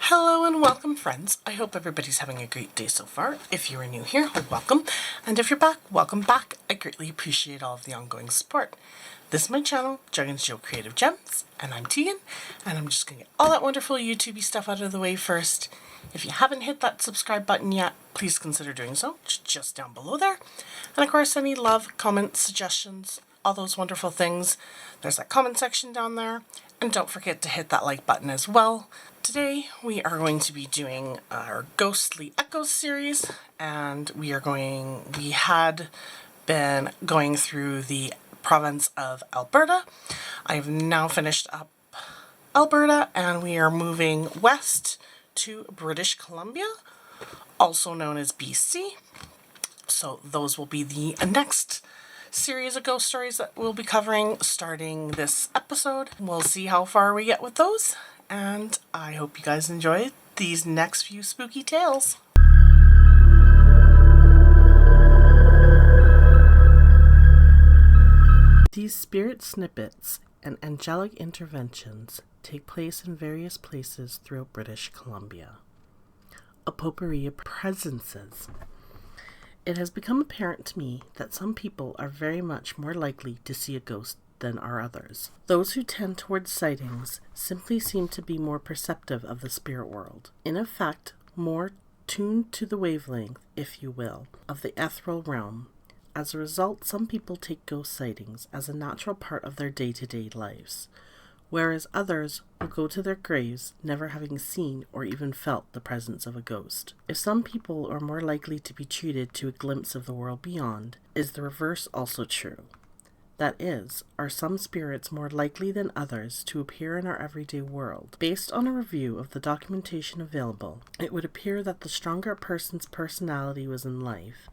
Hello and welcome, friends. I hope everybody's having a great day so far. If you are new here, welcome. And if you're back, welcome back. I greatly appreciate all of the ongoing support. This is my channel, Dragonsjewel Creative Gems, and I'm Tegan, and I'm just going to get all that wonderful YouTubey stuff out of the way first. If you haven't hit that subscribe button yet, please consider doing so. It's just down below there. And of course, any love, comments, suggestions, all those wonderful things, there's that comment section down there. And don't forget to hit that like button as well. Today we are going to be doing our Ghostly Echoes series, and we had been going through the province of Alberta. I have now finished up Alberta, and we are moving west to British Columbia, also known as BC. So those will be the next series of ghost stories that we'll be covering starting this episode. We'll see how far we get with those, and I hope you guys enjoy these next few spooky tales. These spirit snippets and angelic interventions take place in various places throughout British Columbia. A potpourri of presences. It has become apparent to me that some people are very much more likely to see a ghost than are others. Those who tend towards sightings simply seem to be more perceptive of the spirit world, in effect, more tuned to the wavelength, if you will, of the ethereal realm. As a result, some people take ghost sightings as a natural part of their day-to-day lives, whereas others will go to their graves never having seen or even felt the presence of a ghost. If some people are more likely to be treated to a glimpse of the world beyond, is the reverse also true? That is, are some spirits more likely than others to appear in our everyday world? Based on a review of the documentation available, it would appear that the stronger a person's personality was in life,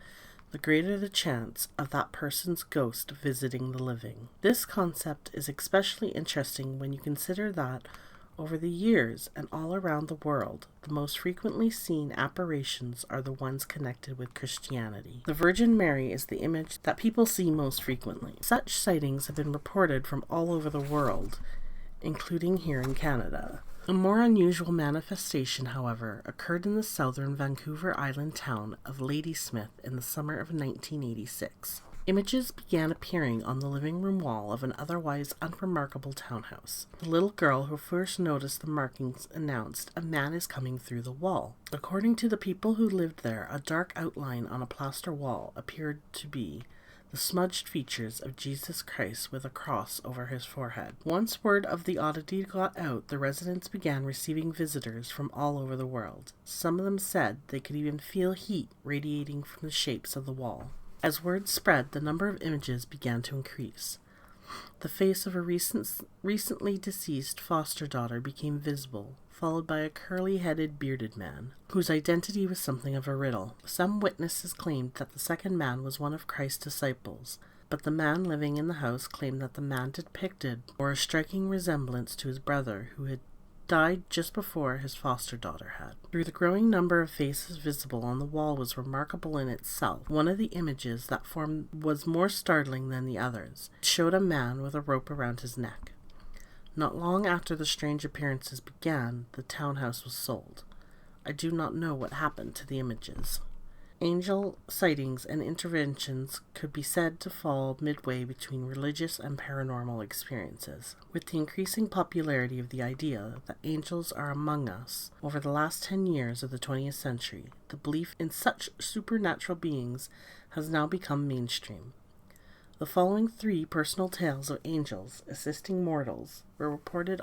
the greater the chance of that person's ghost visiting the living. This concept is especially interesting when you consider that, over the years and all around the world, the most frequently seen apparitions are the ones connected with Christianity. The Virgin Mary is the image that people see most frequently. Such sightings have been reported from all over the world, including here in Canada. A more unusual manifestation, however, occurred in the southern Vancouver Island town of Ladysmith in the summer of 1986. Images began appearing on the living room wall of an otherwise unremarkable townhouse. The little girl who first noticed the markings announced, "A man is coming through the wall." According to the people who lived there, a dark outline on a plaster wall appeared to be the smudged features of Jesus Christ with a cross over his forehead. Once word of the oddity got out, the residents began receiving visitors from all over the world. Some of them said they could even feel heat radiating from the shapes of the wall. As word spread, the number of images began to increase. The face of a recently deceased foster daughter became visible, followed by a curly-headed bearded man, whose identity was something of a riddle. Some witnesses claimed that the second man was one of Christ's disciples, but the man living in the house claimed that the man depicted bore a striking resemblance to his brother, who had died just before his foster daughter had. Through the growing number of faces visible on the wall was remarkable in itself. One of the images that formed was more startling than the others. It showed a man with a rope around his neck. Not long after the strange appearances began, the townhouse was sold. I do not know what happened to the images. Angel sightings and interventions could be said to fall midway between religious and paranormal experiences. With the increasing popularity of the idea that angels are among us over the last 10 years of the 20th century, the belief in such supernatural beings has now become mainstream. The following 3 personal tales of angels assisting mortals were reported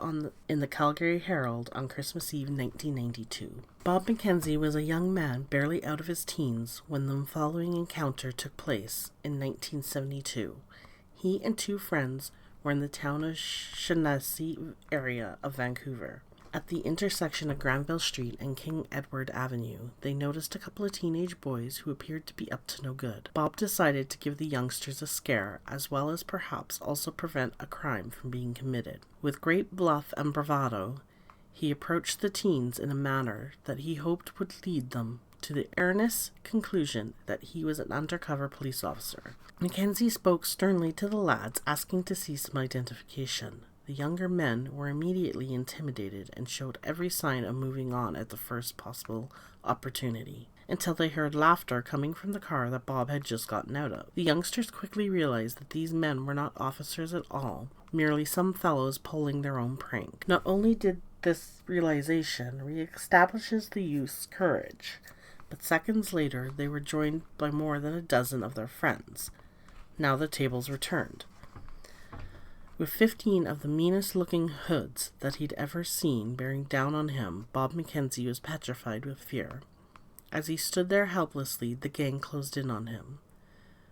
in the Calgary Herald on Christmas Eve 1992. Bob Mackenzie was a young man barely out of his teens when the following encounter took place in 1972. He and 2 friends were in the town of Shanasi area of Vancouver. At the intersection of Granville Street and King Edward Avenue, they noticed a couple of teenage boys who appeared to be up to no good. Bob decided to give the youngsters a scare, as well as perhaps also prevent a crime from being committed. With great bluff and bravado, he approached the teens in a manner that he hoped would lead them to the earnest conclusion that he was an undercover police officer. Mackenzie spoke sternly to the lads, asking to see some identification. The the younger men were immediately intimidated and showed every sign of moving on at the first possible opportunity, until they heard laughter coming from the car that Bob had just gotten out of. The youngsters quickly realized that these men were not officers at all, merely some fellows pulling their own prank. Not only did this realization re-establishes the youth's courage, but seconds later they were joined by more than a dozen of their friends. Now the tables were turned. With 15 of the meanest-looking hoods that he'd ever seen bearing down on him, Bob Mackenzie was petrified with fear. As he stood there helplessly, the gang closed in on him.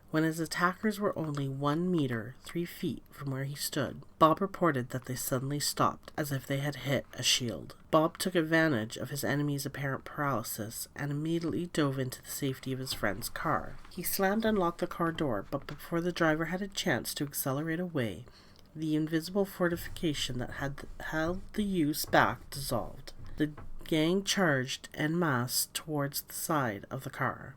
When his attackers were only 1 meter, 3 feet from where he stood, Bob reported that they suddenly stopped, as if they had hit a shield. Bob took advantage of his enemy's apparent paralysis and immediately dove into the safety of his friend's car. He slammed and locked the car door, but before the driver had a chance to accelerate away, the invisible fortification that had held the youths back dissolved. The gang charged en masse towards the side of the car,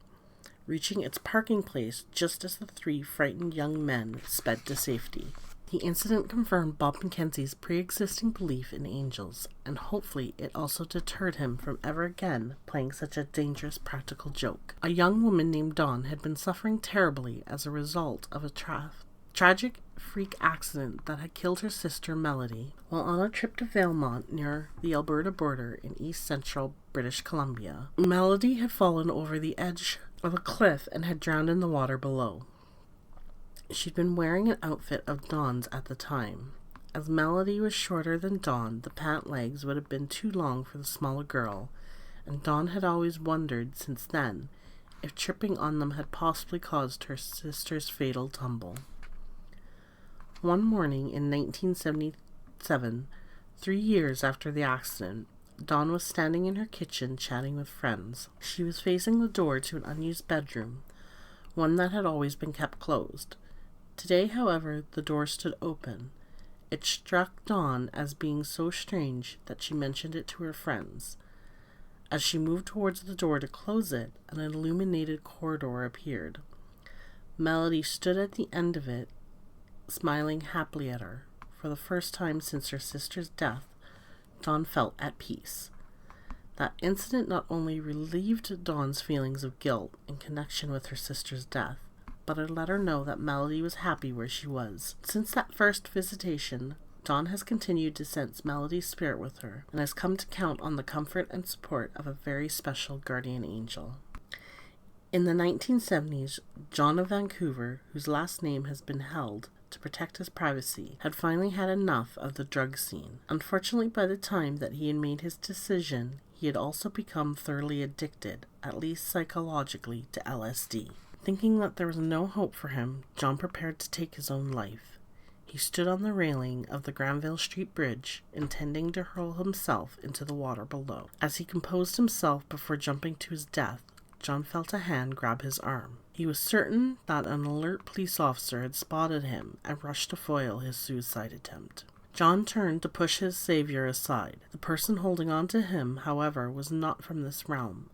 reaching its parking place just as the 3 frightened young men sped to safety. The incident confirmed Bob Mackenzie's pre-existing belief in angels, and hopefully it also deterred him from ever again playing such a dangerous practical joke. A young woman named Dawn had been suffering terribly as a result of a tragic freak accident that had killed her sister Melody while on a trip to Valemount near the Alberta border in east-central British Columbia. Melody had fallen over the edge of a cliff and had drowned in the water below. She'd been wearing an outfit of Dawn's at the time. As Melody was shorter than Dawn, the pant legs would have been too long for the smaller girl, and Dawn had always wondered since then if tripping on them had possibly caused her sister's fatal tumble. One morning in 1977, 3 years after the accident, Dawn was standing in her kitchen chatting with friends. She was facing the door to an unused bedroom, one that had always been kept closed. Today, however, the door stood open. It struck Dawn as being so strange that she mentioned it to her friends. As she moved towards the door to close it, an illuminated corridor appeared. Melody stood at the end of it, smiling happily at her. For the first time since her sister's death, Dawn felt at peace. That incident not only relieved Dawn's feelings of guilt in connection with her sister's death, but it let her know that Melody was happy where she was. Since that first visitation, Dawn has continued to sense Melody's spirit with her, and has come to count on the comfort and support of a very special guardian angel. In the 1970s, John of Vancouver, whose last name has been held to protect his privacy, had finally had enough of the drug scene. Unfortunately, by the time that he had made his decision, he had also become thoroughly addicted, at least psychologically, to LSD. Thinking that there was no hope for him, John prepared to take his own life. He stood on the railing of the Granville Street Bridge, intending to hurl himself into the water below. As he composed himself before jumping to his death, John felt a hand grab his arm. He was certain that an alert police officer had spotted him and rushed to foil his suicide attempt. John turned to push his savior aside. The person holding on to him, however, was not from this realm,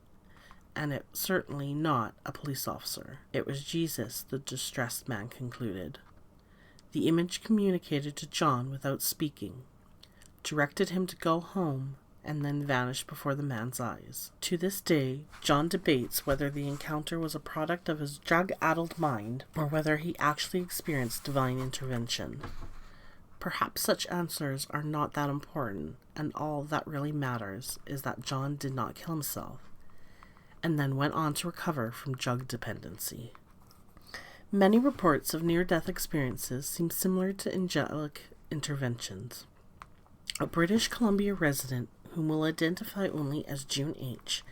and it certainly not a police officer. It was Jesus, the distressed man concluded. The image communicated to John without speaking, directed him to go home, and then vanished before the man's eyes. To this day, John debates whether the encounter was a product of his drug-addled mind or whether he actually experienced divine intervention. Perhaps such answers are not that important, and all that really matters is that John did not kill himself, and then went on to recover from drug dependency. Many reports of near-death experiences seem similar to angelic interventions. A British Columbia resident, whom we'll identify only as June H.,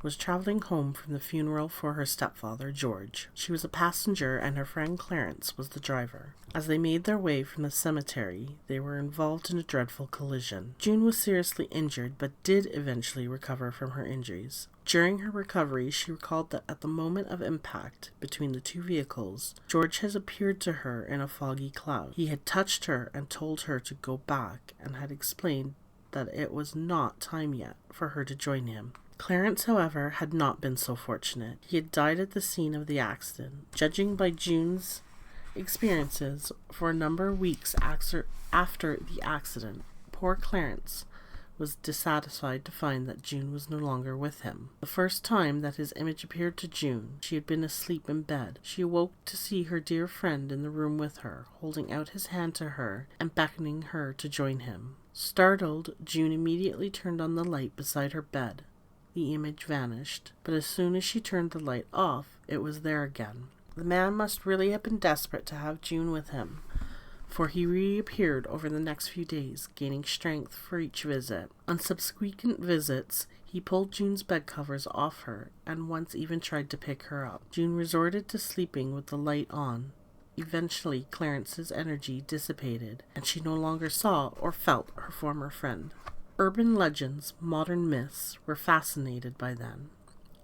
was traveling home from the funeral for her stepfather, George. She was a passenger and her friend Clarence was the driver. As they made their way from the cemetery, they were involved in a dreadful collision. June was seriously injured, but did eventually recover from her injuries. During her recovery, she recalled that at the moment of impact between the two vehicles, George had appeared to her in a foggy cloud. He had touched her and told her to go back, and had explained that it was not time yet for her to join him. Clarence, however, had not been so fortunate. He had died at the scene of the accident. Judging by June's experiences for a number of weeks after the accident. Poor Clarence was dissatisfied to find that June was no longer with him. The first time that his image appeared to June, she had been asleep in bed. She awoke to see her dear friend in the room with her, holding out his hand to her and beckoning her to join him. Startled, June immediately turned on the light beside her bed. The image vanished, but as soon as she turned the light off, it was there again. The man must really have been desperate to have June with him, for he reappeared over the next few days, gaining strength for each visit. On subsequent visits, he pulled June's bed covers off her, and once even tried to pick her up. June resorted to sleeping with the light on. Eventually, Clarence's energy dissipated, and she no longer saw or felt her former friend. Urban legends, modern myths, were fascinated by them.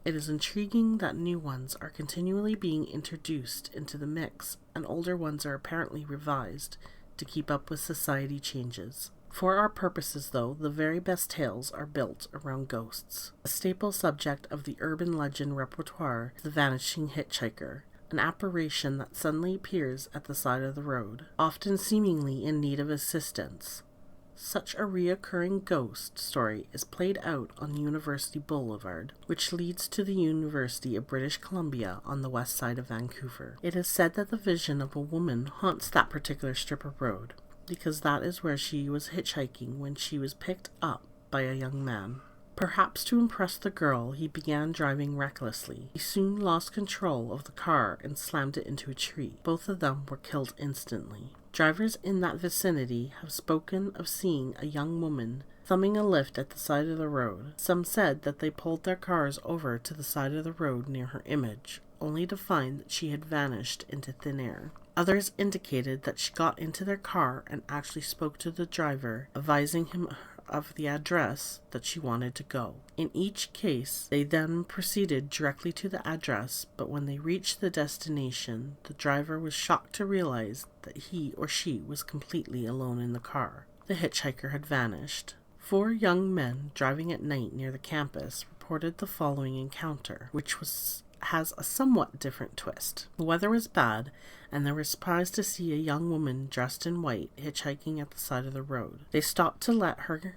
It is intriguing that new ones are continually being introduced into the mix, and older ones are apparently revised to keep up with society changes. For our purposes, though, the very best tales are built around ghosts. A staple subject of the urban legend repertoire is the vanishing hitchhiker, an apparition that suddenly appears at the side of the road, often seemingly in need of assistance. Such a reoccurring ghost story is played out on University Boulevard, which leads to the University of British Columbia on the west side of Vancouver. It is said that the vision of a woman haunts that particular strip of road, because that is where she was hitchhiking when she was picked up by a young man. Perhaps to impress the girl, he began driving recklessly. He soon lost control of the car and slammed it into a tree. Both of them were killed instantly. Drivers in that vicinity have spoken of seeing a young woman thumbing a lift at the side of the road. Some said that they pulled their cars over to the side of the road near her image, only to find that she had vanished into thin air. Others indicated that she got into their car and actually spoke to the driver, advising him of the address that she wanted to go. In each case, they then proceeded directly to the address, but when they reached the destination, the driver was shocked to realize that he or she was completely alone in the car. The hitchhiker had vanished. 4 young men driving at night near the campus reported the following encounter, which has a somewhat different twist. The weather was bad, and they were surprised to see a young woman dressed in white hitchhiking at the side of the road. They stopped to let her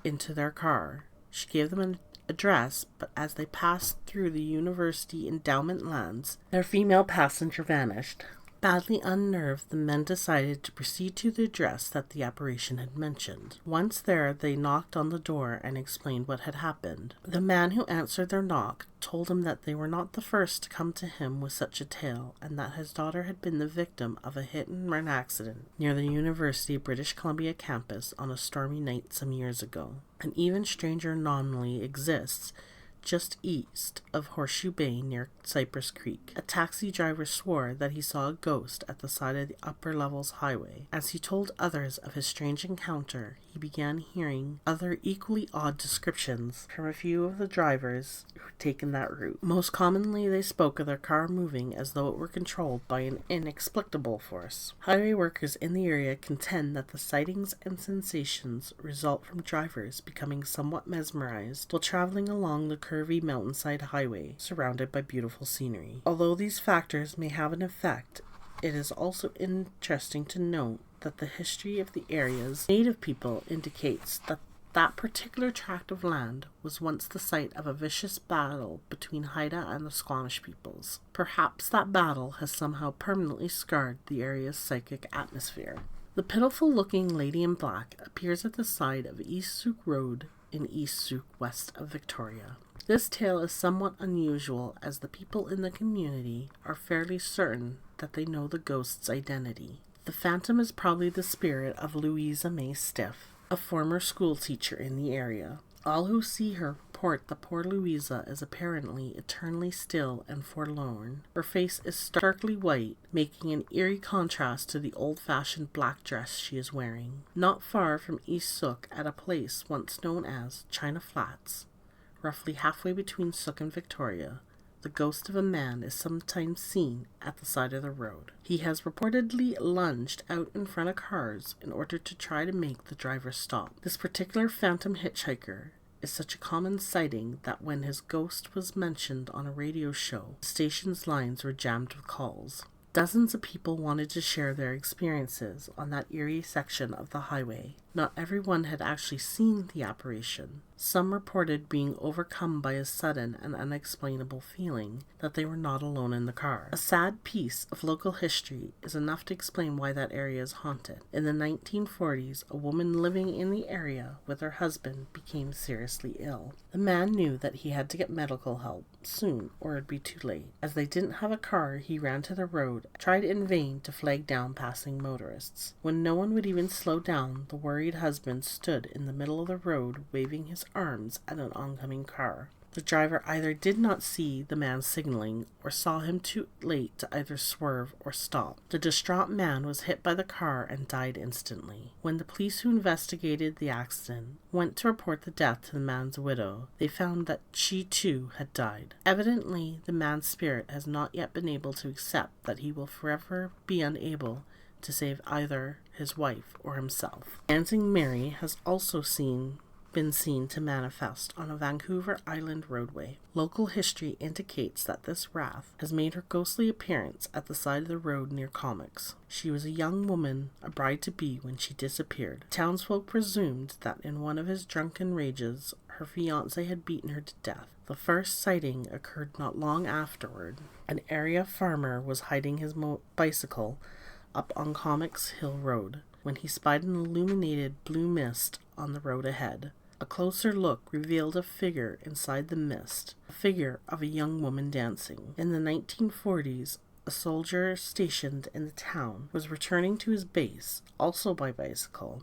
into their car. She gave them an address, but as they passed through the university endowment lands, their female passenger vanished. Badly unnerved, the men decided to proceed to the address that the apparition had mentioned. Once there, they knocked on the door and explained what had happened. The man who answered their knock told them that they were not the first to come to him with such a tale, and that his daughter had been the victim of a hit-and-run accident near the University of British Columbia campus on a stormy night some years ago. An even stranger anomaly exists just east of Horseshoe Bay near Cypress Creek. A taxi driver swore that he saw a ghost at the side of the upper levels highway. As he told others of his strange encounter, he began hearing other equally odd descriptions from a few of the drivers who had taken that route. Most commonly, they spoke of their car moving as though it were controlled by an inexplicable force. Highway workers in the area contend that the sightings and sensations result from drivers becoming somewhat mesmerized while traveling along the curvy mountainside highway surrounded by beautiful scenery. Although these factors may have an effect, it is also interesting to note that the history of the area's native people indicates that that particular tract of land was once the site of a vicious battle between Haida and the Squamish peoples. Perhaps that battle has somehow permanently scarred the area's psychic atmosphere. The pitiful-looking lady in black appears at the side of East Sook Road in East Sook, west of Victoria. This tale is somewhat unusual, as the people in the community are fairly certain that they know the ghost's identity. The phantom is probably the spirit of Louisa May Stiff, a former school teacher in the area. All who see her report that poor Louisa is apparently eternally still and forlorn. Her face is starkly white, making an eerie contrast to the old-fashioned black dress she is wearing. Not far from East Sook, at a place once known as China Flats, roughly halfway between Sook and Victoria, the ghost of a man is sometimes seen at the side of the road. He has reportedly lunged out in front of cars in order to try to make the driver stop. This particular phantom hitchhiker is such a common sighting that when his ghost was mentioned on a radio show, the station's lines were jammed with calls. Dozens of people wanted to share their experiences on that eerie section of the highway. Not everyone had actually seen the apparition. Some reported being overcome by a sudden and unexplainable feeling that they were not alone in the car. A sad piece of local history is enough to explain why that area is haunted. In the 1940s, a woman living in the area with her husband became seriously ill. The man knew that he had to get medical help soon or it'd be too late. As they didn't have a car, he ran to the road, tried in vain to flag down passing motorists. When no one would even slow down, the worried husband stood in the middle of the road waving his arms at an oncoming car. The driver either did not see the man signaling or saw him too late to either swerve or stop. The distraught man was hit by the car and died instantly. When the police who investigated the accident went to report the death to the man's widow, they found that she too had died. Evidently, the man's spirit has not yet been able to accept that he will forever be unable to save either his wife or himself. Dancing Mary has also been seen to manifest on a Vancouver Island roadway. Local history indicates that this wraith has made her ghostly appearance at the side of the road near Comics. She was a young woman, a bride-to-be, when she disappeared. Townsfolk presumed that in one of his drunken rages, her fiancé had beaten her to death. The first sighting occurred not long afterward. An area farmer was hiding his bicycle up on Comics Hill Road when he spied an illuminated blue mist on the road ahead. A closer look revealed a figure inside the mist, a figure of a young woman dancing. In the 1940s, a soldier stationed in the town was returning to his base, also by bicycle.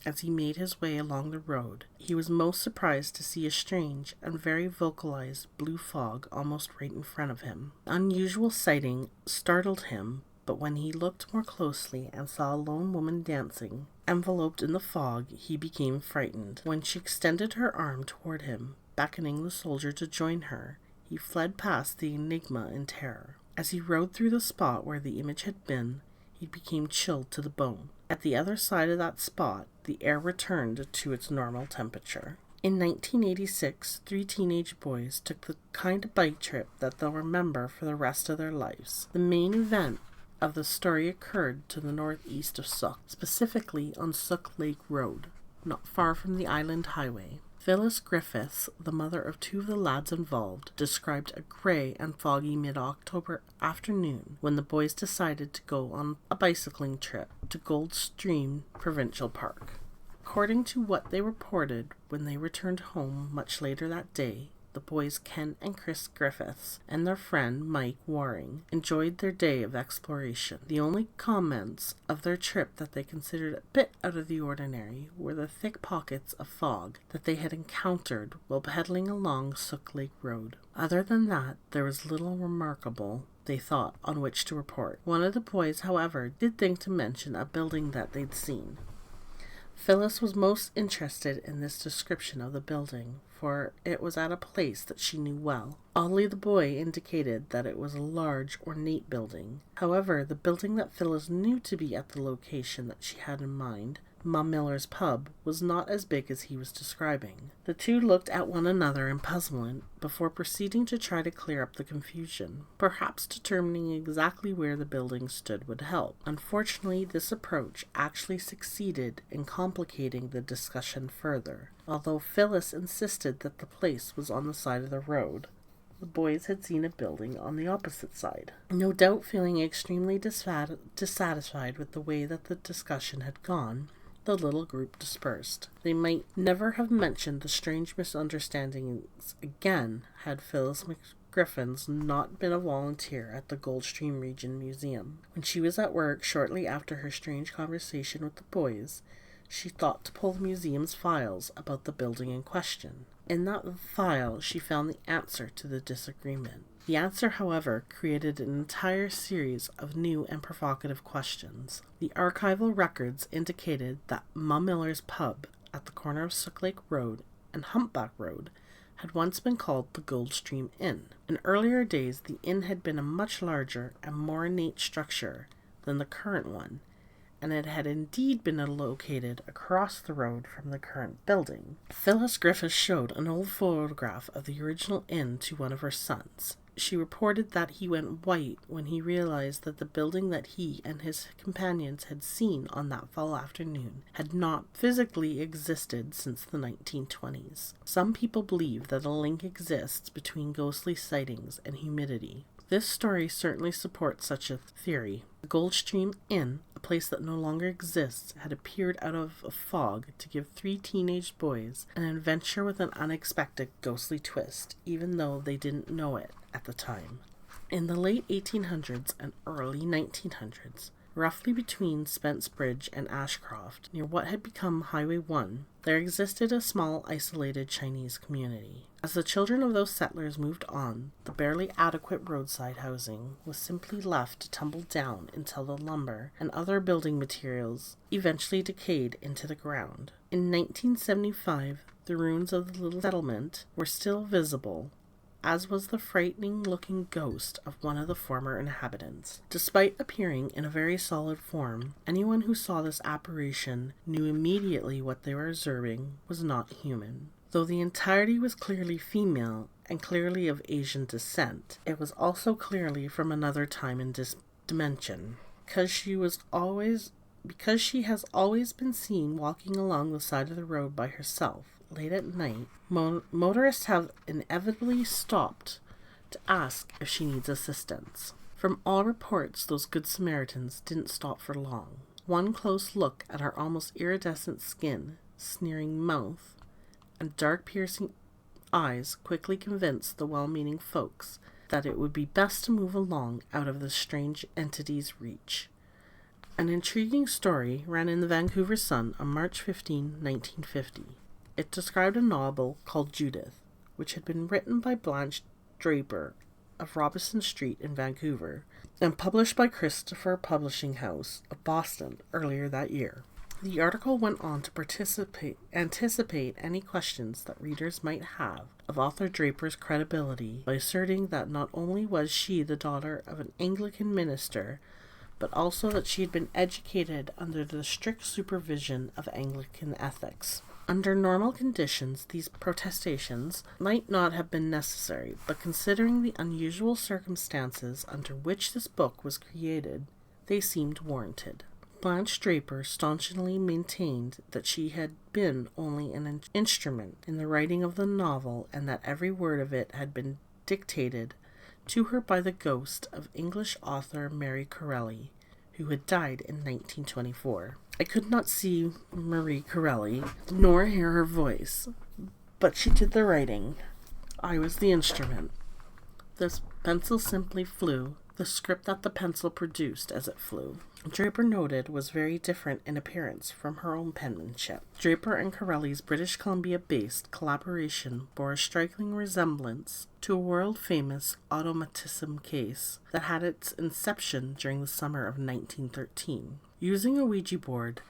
As he made his way along the road, he was most surprised to see a strange and very vocalized blue fog almost right in front of him. The unusual sighting startled him, but when he looked more closely and saw a lone woman dancing, enveloped in the fog, he became frightened. When she extended her arm toward him, beckoning the soldier to join her, he fled past the enigma in terror. As he rode through the spot where the image had been, he became chilled to the bone. At the other side of that spot, the air returned to its normal temperature. In 1986, 3 teenage boys took the kind of bike trip that they'll remember for the rest of their lives. The main event of the story occurred to the northeast of Sook, specifically on Sook Lake Road, not far from the Island Highway. Phyllis Griffiths, the mother of 2 of the lads involved, described a grey and foggy mid-October afternoon when the boys decided to go on a bicycling trip to Goldstream Provincial Park. According to what they reported, when they returned home much later that day, the boys Ken and Chris Griffiths and their friend Mike Waring enjoyed their day of exploration. The only comments of their trip that they considered a bit out of the ordinary were the thick pockets of fog that they had encountered while pedaling along Sook Lake Road. Other than that, there was little remarkable, they thought, on which to report. One of the boys, however, did think to mention a building that they'd seen. Phyllis was most interested in this description of the building, for it was at a place that she knew well. Oddly, the boy indicated that it was a large, ornate building. However, the building that Phyllis knew to be at the location that she had in mind, Mum Miller's pub, was not as big as he was describing. The two looked at one another in puzzlement before proceeding to try to clear up the confusion. Perhaps determining exactly where the building stood would help. Unfortunately, this approach actually succeeded in complicating the discussion further. Although Phyllis insisted that the place was on the side of the road, the boys had seen a building on the opposite side. No doubt feeling extremely dissatisfied with the way that the discussion had gone, the little group dispersed. They might never have mentioned the strange misunderstandings again had Phyllis Griffiths not been a volunteer at the Goldstream Region Museum. When she was at work shortly after her strange conversation with the boys, she thought to pull the museum's files about the building in question. In that file, she found the answer to the disagreement. The answer, however, created an entire series of new and provocative questions. The archival records indicated that Mum Miller's pub at the corner of Sook Lake Road and Humpback Road had once been called the Goldstream Inn. In earlier days, the inn had been a much larger and more ornate structure than the current one, and it had indeed been located across the road from the current building. Phyllis Griffiths showed an old photograph of the original inn to one of her sons. she reported that he went white when he realized that the building that he and his companions had seen on that fall afternoon had not physically existed since the 1920s. Some people believe that a link exists between ghostly sightings and humidity. This story certainly supports such a theory. The Goldstream Inn, a place that no longer exists, had appeared out of a fog to give 3 teenage boys an adventure with an unexpected ghostly twist, even though they didn't know it at the time. In the late 1800s and early 1900s, roughly between Spence Bridge and Ashcroft, near what had become Highway 1, there existed a small isolated Chinese community. As the children of those settlers moved on, the barely adequate roadside housing was simply left to tumble down until the lumber and other building materials eventually decayed into the ground. In 1975, the ruins of the little settlement were still visible, as was the frightening-looking ghost of one of the former inhabitants. Despite appearing in a very solid form, anyone who saw this apparition knew immediately what they were observing was not human. Though the entirety was clearly female and clearly of Asian descent, it was also clearly from another time and dimension. Because she has always been seen walking along the side of the road by herself, late at night, motorists have inevitably stopped to ask if she needs assistance. From all reports, those good Samaritans didn't stop for long. One close look at her almost iridescent skin, sneering mouth, and dark piercing eyes quickly convinced the well-meaning folks that it would be best to move along out of the strange entity's reach. An intriguing story ran in the Vancouver Sun on March 15, 1950. It described a novel called Judith, which had been written by Blanche Draper of Robinson Street in Vancouver and published by Christopher Publishing House of Boston earlier that year. The article went on to anticipate any questions that readers might have of author Draper's credibility by asserting that not only was she the daughter of an Anglican minister, but also that she had been educated under the strict supervision of Anglican ethics. Under normal conditions, these protestations might not have been necessary, but considering the unusual circumstances under which this book was created, they seemed warranted. Blanche Draper staunchly maintained that she had been only an instrument in the writing of the novel and that every word of it had been dictated to her by the ghost of English author Mary Corelli, who had died in 1924. I could not see Marie Corelli, nor hear her voice, but she did the writing. I was the instrument. The pencil simply flew, the script that the pencil produced as it flew. Draper noted was very different in appearance from her own penmanship. Draper and Corelli's British Columbia-based collaboration bore a striking resemblance to a world-famous automatism case that had its inception during the summer of 1913. Using a Ouija board,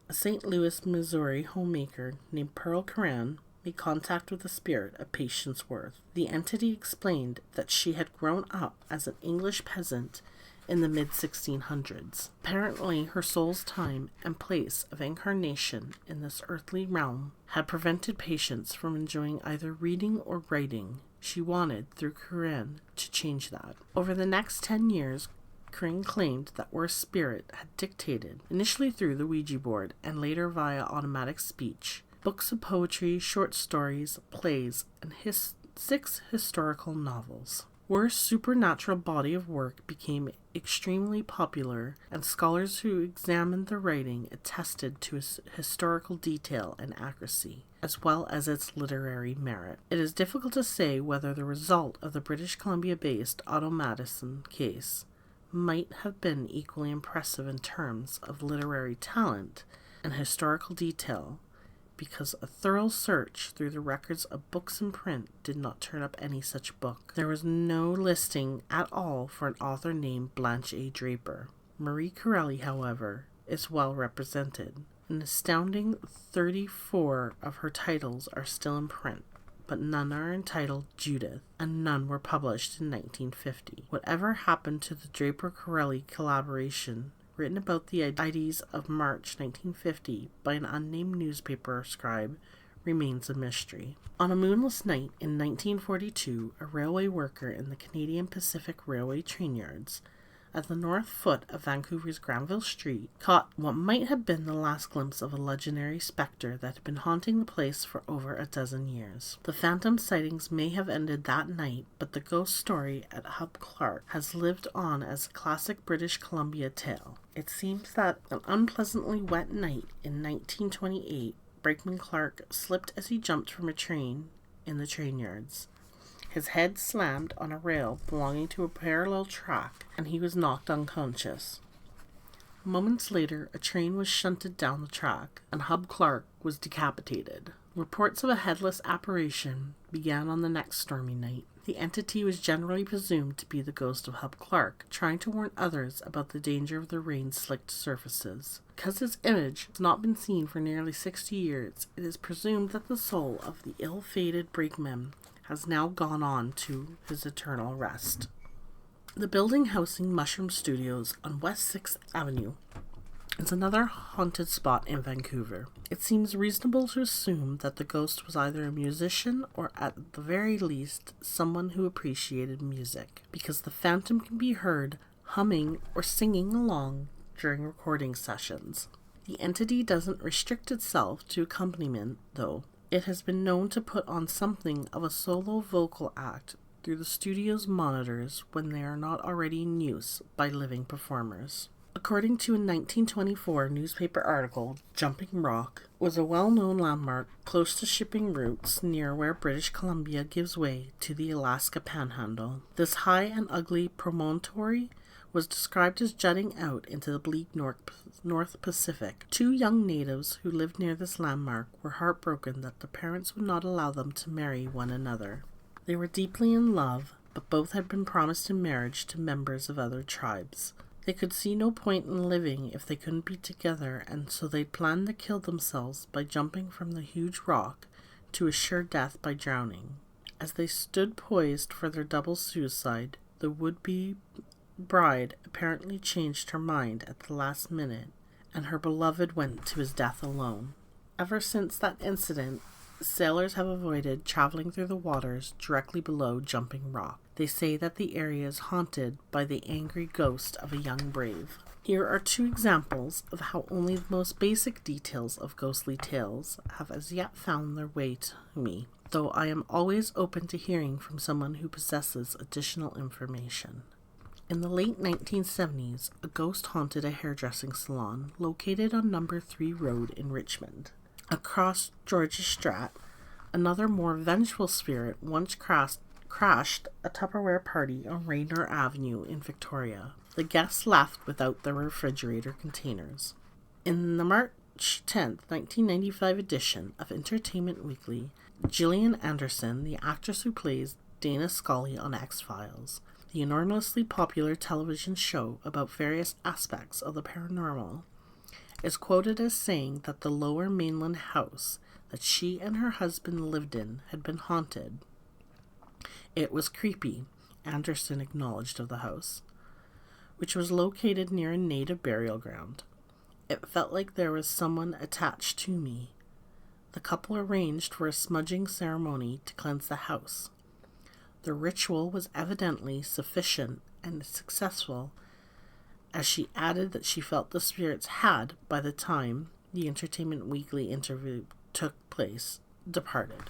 a St. Louis, Missouri homemaker named Pearl Curran made contact with the spirit of Patience Worth. The entity explained that she had grown up as an English peasant in the mid-1600s. Apparently, her soul's time and place of incarnation in this earthly realm had prevented Patience from enjoying either reading or writing. She wanted, through Curran, to change that. Over the next 10 years, Curran claimed that Worth's spirit had dictated, initially through the Ouija board and later via automatic speech, books of poetry, short stories, plays, and 6 historical novels. Worth's supernatural body of work became extremely popular, and scholars who examined the writing attested to its historical detail and accuracy, as well as its literary merit. It is difficult to say whether the result of the British Columbia-based automatism case might have been equally impressive in terms of literary talent and historical detail, because a thorough search through the records of books in print did not turn up any such book. There was no listing at all for an author named Blanche A. Draper. Marie Corelli, however, is well represented. An astounding 34 of her titles are still in print, but none are entitled Judith, and none were published in 1950. Whatever happened to the Draper-Corelli collaboration written about the Ides of March 1950 by an unnamed newspaper scribe remains a mystery. On a moonless night in 1942, a railway worker in the Canadian Pacific Railway train yards at the north foot of Vancouver's Granville Street caught what might have been the last glimpse of a legendary spectre that had been haunting the place for over a dozen years. The phantom sightings may have ended that night, but the ghost story at Hub Clark has lived on as a classic British Columbia tale. It seems that an unpleasantly wet night in 1928, Brakeman Clark slipped as he jumped from a train in the train yards. His head slammed on a rail belonging to a parallel track, and he was knocked unconscious. Moments later, a train was shunted down the track, and Hub Clark was decapitated. Reports of a headless apparition began on the next stormy night. The entity was generally presumed to be the ghost of Hub Clark, trying to warn others about the danger of the rain-slicked surfaces. Because his image has not been seen for nearly 60 years, it is presumed that the soul of the ill-fated brakeman has now gone on to his eternal rest. The building housing Mushroom Studios on West 6th Avenue is another haunted spot in Vancouver. It seems reasonable to assume that the ghost was either a musician or at the very least someone who appreciated music, because the phantom can be heard humming or singing along during recording sessions. The entity doesn't restrict itself to accompaniment, though. It has been known to put on something of a solo vocal act through the studio's monitors when they are not already in use by living performers. According to a 1924 newspaper article, Jumping Rock was a well-known landmark close to shipping routes near where British Columbia gives way to the Alaska Panhandle. This high and ugly promontory was described as jutting out into the bleak North Pacific. Two young natives who lived near this landmark were heartbroken that their parents would not allow them to marry one another. They were deeply in love, but both had been promised in marriage to members of other tribes. They could see no point in living if they couldn't be together, and so they'd planned to kill themselves by jumping from the huge rock to a sure death by drowning. As they stood poised for their double suicide, the would-be bride apparently changed her mind at the last minute, and her beloved went to his death alone. Ever since that incident, sailors have avoided traveling through the waters directly below Jumping Rock. They say that the area is haunted by the angry ghost of a young brave. Here are two examples of how only the most basic details of ghostly tales have as yet found their way to me, though I am always open to hearing from someone who possesses additional information. In the late 1970s, a ghost haunted a hairdressing salon located on No. 3 Road in Richmond. Across Georgia Strat, another more vengeful spirit once crashed a Tupperware party on Raynor Avenue in Victoria. The guests left without their refrigerator containers. In the March 10, 1995 edition of Entertainment Weekly, Gillian Anderson, the actress who plays Dana Scully on X-Files, the enormously popular television show about various aspects of the paranormal, is quoted as saying that the Lower Mainland house that she and her husband lived in had been haunted. It was creepy, Anderson acknowledged of the house, which was located near a native burial ground. It felt like there was someone attached to me. The couple arranged for a smudging ceremony to cleanse the house. The ritual was evidently sufficient and successful, as she added that she felt the spirits had, by the time the Entertainment Weekly interview took place, departed.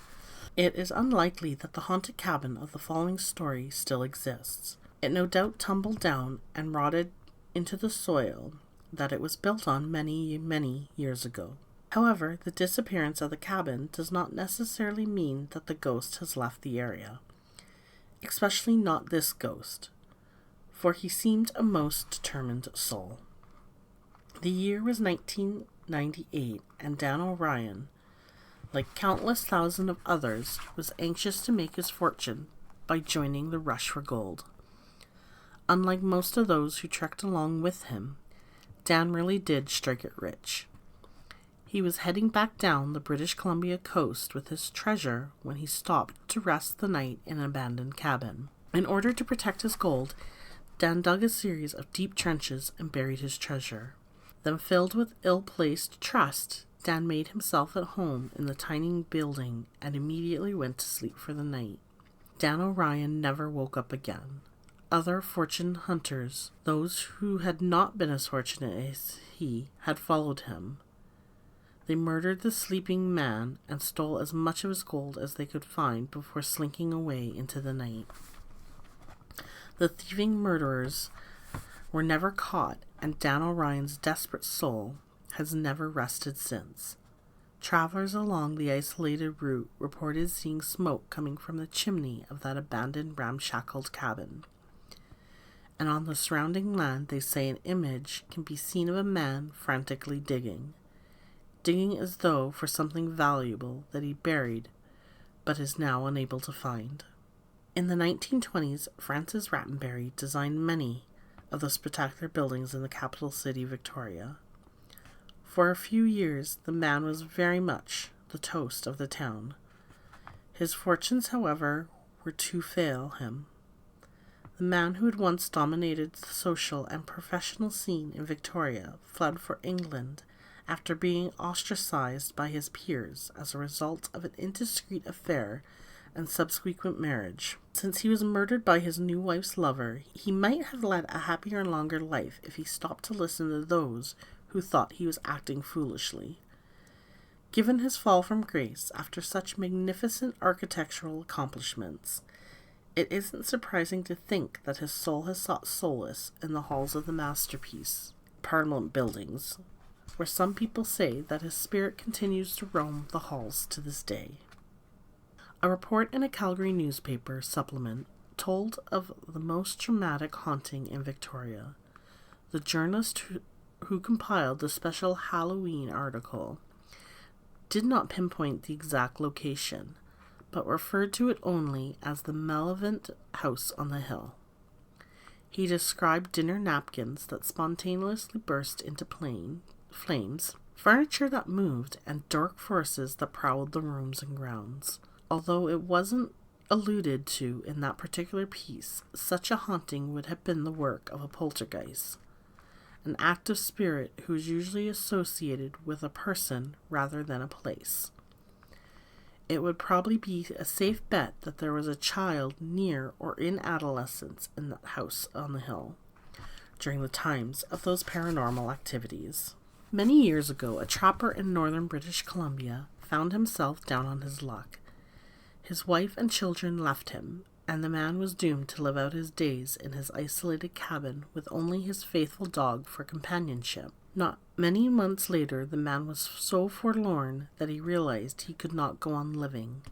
It is unlikely that the haunted cabin of the following story still exists. It no doubt tumbled down and rotted into the soil that it was built on many, many years ago. However, the disappearance of the cabin does not necessarily mean that the ghost has left the area. Especially not this ghost, for he seemed a most determined soul. The year was 1998, and Dan O'Ryan, like countless thousands of others, was anxious to make his fortune by joining the rush for gold. Unlike most of those who trekked along with him, Dan really did strike it rich. He was heading back down the British Columbia coast with his treasure when he stopped to rest the night in an abandoned cabin. In order to protect his gold, Dan dug a series of deep trenches and buried his treasure. Then, filled with ill-placed trust, Dan made himself at home in the tiny building and immediately went to sleep for the night. Dan O'Ryan never woke up again. Other fortune hunters, those who had not been as fortunate as he, had followed him. They murdered the sleeping man and stole as much of his gold as they could find before slinking away into the night. The thieving murderers were never caught, and Dan O'Ryan's desperate soul has never rested since. Travelers along the isolated route reported seeing smoke coming from the chimney of that abandoned ramshackle cabin. And on the surrounding land they say an image can be seen of a man frantically digging as though for something valuable that he buried but is now unable to find. In the 1920s, Francis Rattenbury designed many of the spectacular buildings in the capital city, Victoria. For a few years, the man was very much the toast of the town. His fortunes, however, were to fail him. The man who had once dominated the social and professional scene in Victoria fled for England after being ostracized by his peers as a result of an indiscreet affair and subsequent marriage. Since he was murdered by his new wife's lover, he might have led a happier and longer life if he stopped to listen to those who thought he was acting foolishly. Given his fall from grace after such magnificent architectural accomplishments, it isn't surprising to think that his soul has sought solace in the halls of the masterpiece, Parliament buildings, where some people say that his spirit continues to roam the halls to this day. A report in a Calgary newspaper supplement told of the most dramatic haunting in Victoria. The journalist who compiled the special Halloween article did not pinpoint the exact location, but referred to it only as the malevolent house on the hill. He described dinner napkins that spontaneously burst into flames, furniture that moved, and dark forces that prowled the rooms and grounds. Although it wasn't alluded to in that particular piece, such a haunting would have been the work of a poltergeist, an active spirit who is usually associated with a person rather than a place. It would probably be a safe bet that there was a child near or in adolescence in that house on the hill during the times of those paranormal activities. Many years ago, a trapper in northern British Columbia found himself down on his luck. His wife and children left him, and the man was doomed to live out his days in his isolated cabin with only his faithful dog for companionship. Not many months later, the man was so forlorn that he realized he could not go on living.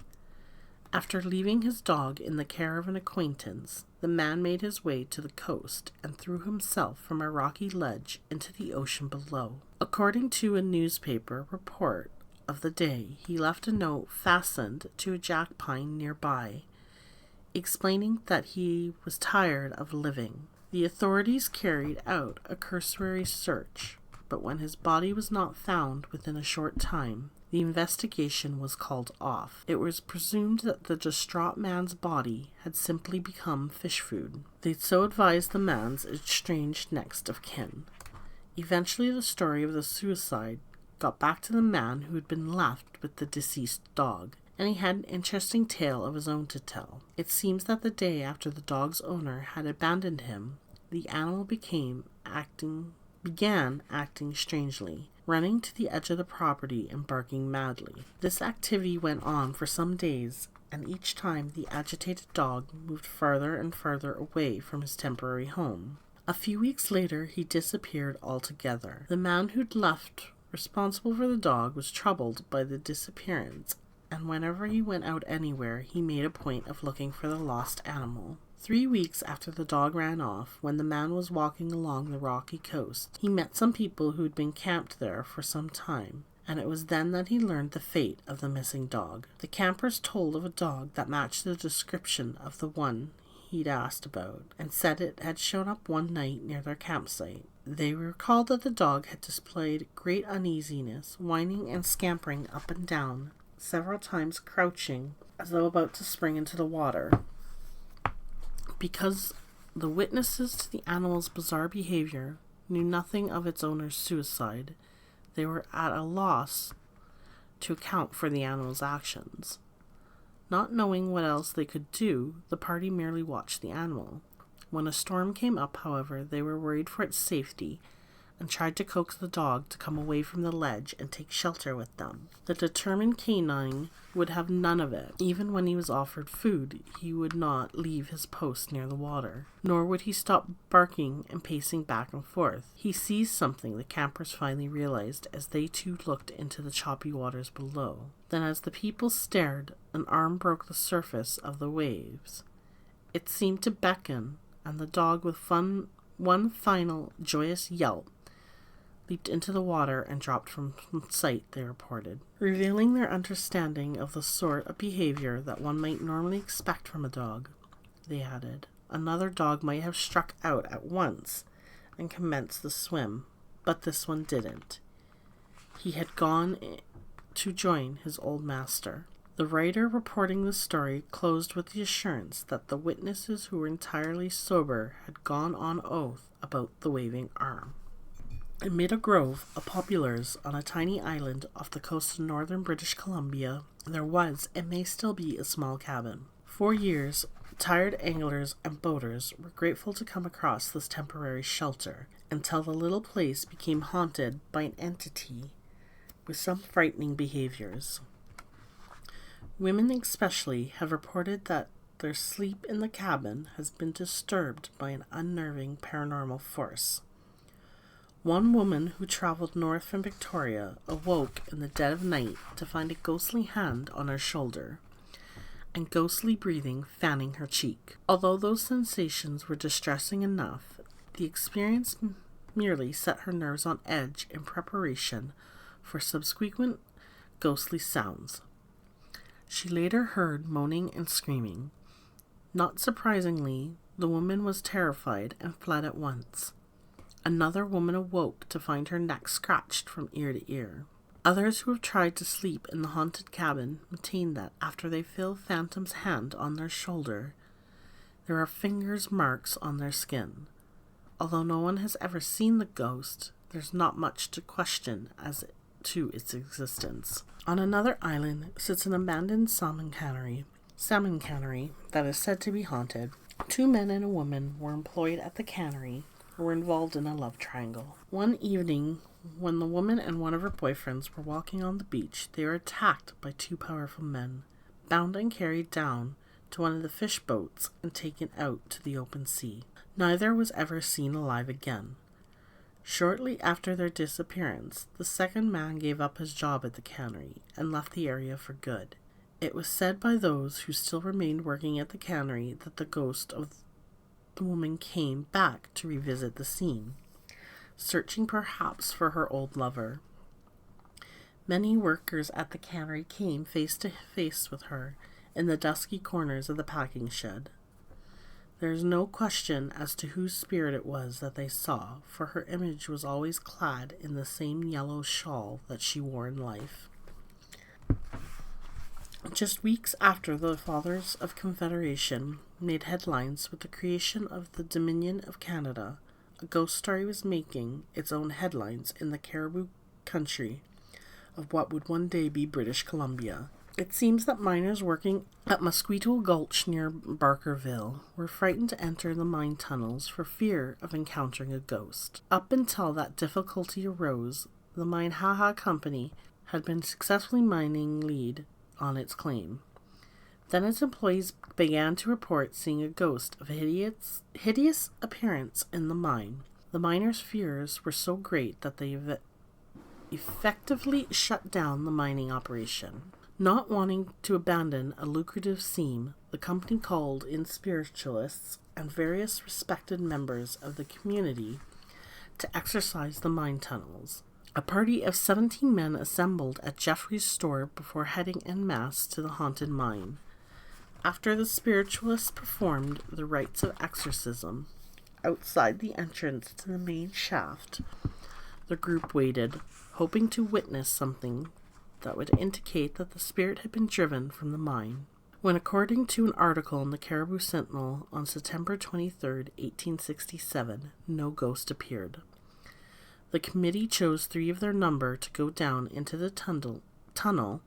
After leaving his dog in the care of an acquaintance, the man made his way to the coast and threw himself from a rocky ledge into the ocean below. According to a newspaper report of the day, he left a note fastened to a jack pine nearby, explaining that he was tired of living. The authorities carried out a cursory search, but when his body was not found within a short time, the investigation was called off. It was presumed that the distraught man's body had simply become fish food. They so advised the man's estranged next of kin. Eventually, the story of the suicide got back to the man who had been left with the deceased dog, and he had an interesting tale of his own to tell. It seems that the day after the dog's owner had abandoned him, the animal began acting strangely, running to the edge of the property and barking madly. This activity went on for some days, and each time the agitated dog moved farther and farther away from his temporary home. A few weeks later, he disappeared altogether. The man who'd left responsible for the dog was troubled by the disappearance, and whenever he went out anywhere, he made a point of looking for the lost animal. 3 weeks after the dog ran off, when the man was walking along the rocky coast, he met some people who'd been camped there for some time, and it was then that he learned the fate of the missing dog. The campers told of a dog that matched the description of the one he'd asked about, and said it had shown up one night near their campsite. They recalled that the dog had displayed great uneasiness, whining and scampering up and down, several times crouching as though about to spring into the water. Because the witnesses to the animal's bizarre behavior knew nothing of its owner's suicide, they were at a loss to account for the animal's actions. Not knowing what else they could do, the party merely watched the animal. When a storm came up, however, they were worried for its safety and tried to coax the dog to come away from the ledge and take shelter with them. The determined canine would have none of it. Even when he was offered food, he would not leave his post near the water, nor would he stop barking and pacing back and forth. He seized something, the campers finally realized, as they too looked into the choppy waters below. Then as the people stared, an arm broke the surface of the waves. It seemed to beckon, and the dog, with one final joyous yelp, leaped into the water and dropped from sight, they reported. Revealing their understanding of the sort of behavior that one might normally expect from a dog, they added, another dog might have struck out at once and commenced the swim, but this one didn't. He had gone to join his old master. The writer reporting the story closed with the assurance that the witnesses, who were entirely sober, had gone on oath about the waving arm. Amid a grove of poplars on a tiny island off the coast of northern British Columbia, there was, and may still be, a small cabin. For years, tired anglers and boaters were grateful to come across this temporary shelter, until the little place became haunted by an entity with some frightening behaviors. Women especially have reported that their sleep in the cabin has been disturbed by an unnerving paranormal force. One woman who traveled north from Victoria awoke in the dead of night to find a ghostly hand on her shoulder and ghostly breathing fanning her cheek. Although those sensations were distressing enough, the experience merely set her nerves on edge in preparation for subsequent ghostly sounds. She later heard moaning and screaming. Not surprisingly, the woman was terrified and fled at once. Another woman awoke to find her neck scratched from ear to ear. Others who have tried to sleep in the haunted cabin maintain that after they feel Phantom's hand on their shoulder, there are fingers' marks on their skin. Although no one has ever seen the ghost, there's not much to question as to its existence. On another island sits an abandoned salmon cannery that is said to be haunted. 2 men and a woman were employed at the cannery, were involved in a love triangle. One evening, when the woman and one of her boyfriends were walking on the beach, they were attacked by 2 powerful men, bound and carried down to one of the fish boats and taken out to the open sea. Neither was ever seen alive again. Shortly after their disappearance, the second man gave up his job at the cannery and left the area for good. It was said by those who still remained working at the cannery that the ghost of the woman came back to revisit the scene, searching perhaps for her old lover. Many workers at the cannery came face to face with her in the dusky corners of the packing shed. There is no question as to whose spirit it was that they saw, for her image was always clad in the same yellow shawl that she wore in life. Just weeks after the Fathers of Confederation made headlines with the creation of the Dominion of Canada, a ghost story was making its own headlines in the Caribou country of what would one day be British Columbia. It seems that miners working at Mosquito Gulch near Barkerville were frightened to enter the mine tunnels for fear of encountering a ghost. Up until that difficulty arose, the Minnehaha Company had been successfully mining lead on its claim. Then its employees began to report seeing a ghost of a hideous appearance in the mine. The miners' fears were so great that they effectively shut down the mining operation. Not wanting to abandon a lucrative seam, the company called in spiritualists and various respected members of the community to exorcise the mine tunnels. A party of 17 men assembled at Jeffrey's store before heading en masse to the haunted mine. After the spiritualists performed the rites of exorcism outside the entrance to the main shaft, the group waited, hoping to witness something that would indicate that the spirit had been driven from the mine. When, according to an article in the Caribou Sentinel on September 23, 1867, no ghost appeared. The committee chose 3 of their number to go down into the tunnel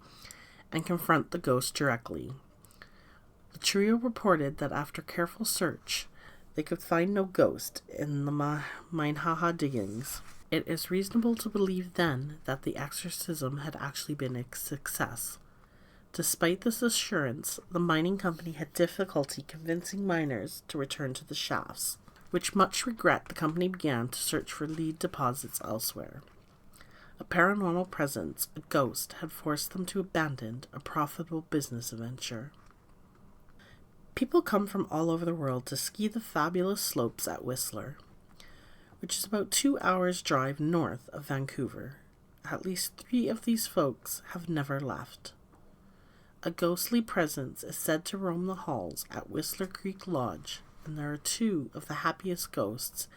and confront the ghost directly. The trio reported that after careful search, they could find no ghost in the Minnehaha diggings. It is reasonable to believe then that the exorcism had actually been a success. Despite this assurance, the mining company had difficulty convincing miners to return to the shafts. With much regret, the company began to search for lead deposits elsewhere. A paranormal presence, a ghost, had forced them to abandon a profitable business venture. People come from all over the world to ski the fabulous slopes at Whistler, which is about 2 hours' drive north of Vancouver. At least 3 of these folks have never left. A ghostly presence is said to roam the halls at Whistler Creek Lodge, and there are 2 of the happiest ghosts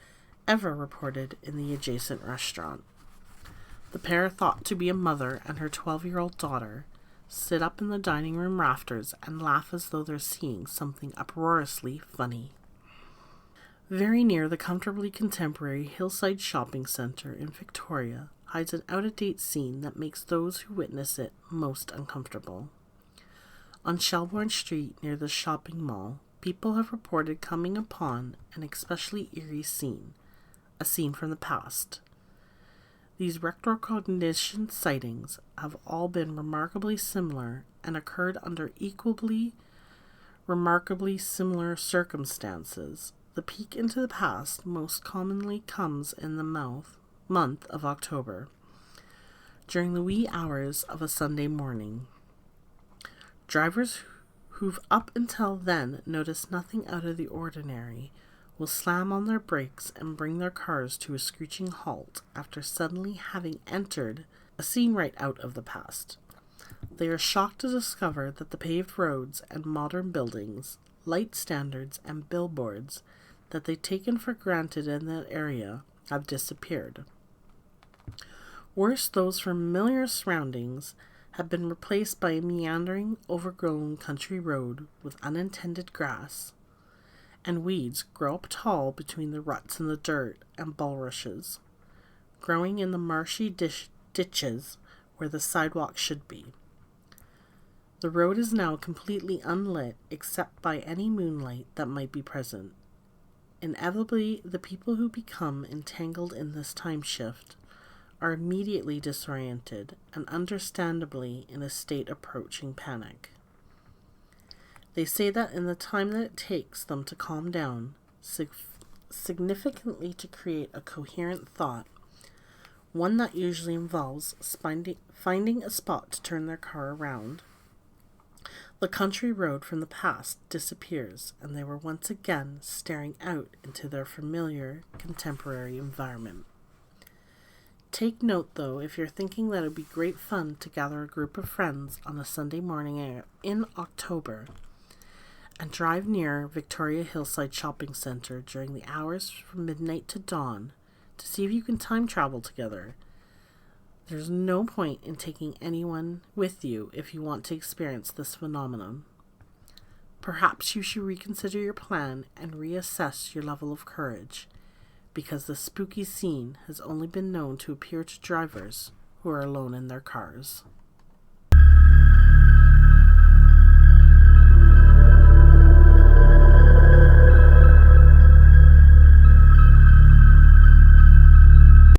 ever reported in the adjacent restaurant. The pair, thought to be a mother and her 12-year-old daughter, sit up in the dining room rafters and laugh as though they're seeing something uproariously funny. Very near the comfortably contemporary Hillside Shopping Centre in Victoria hides an out-of-date scene that makes those who witness it most uncomfortable. On Shelbourne Street near the shopping mall, people have reported coming upon an especially eerie scene, a scene from the past. These retrocognition sightings have all been remarkably similar and occurred under equally remarkably similar circumstances. The peek into the past most commonly comes in the month of October, during the wee hours of a Sunday morning. Drivers who've up until then noticed nothing out of the ordinary will slam on their brakes and bring their cars to a screeching halt after suddenly having entered a scene right out of the past. They are shocked to discover that the paved roads and modern buildings, light standards, and billboards that they'd taken for granted in that area have disappeared. Worse, those familiar surroundings have been replaced by a meandering, overgrown country road with unintended grass, and weeds grow up tall between the ruts in the dirt and bulrushes, growing in the marshy ditches where the sidewalk should be. The road is now completely unlit except by any moonlight that might be present. Inevitably, the people who become entangled in this time shift are immediately disoriented and understandably in a state approaching panic. They say that in the time that it takes them to calm down, significantly to create a coherent thought, one that usually involves finding a spot to turn their car around, the country road from the past disappears, and they were once again staring out into their familiar contemporary environment. Take note, though, if you're thinking that it would be great fun to gather a group of friends on a Sunday morning in October and drive near Victoria Hillside Shopping Centre during the hours from midnight to dawn to see if you can time travel together. There's no point in taking anyone with you if you want to experience this phenomenon. Perhaps you should reconsider your plan and reassess your level of courage, because the spooky scene has only been known to appear to drivers who are alone in their cars.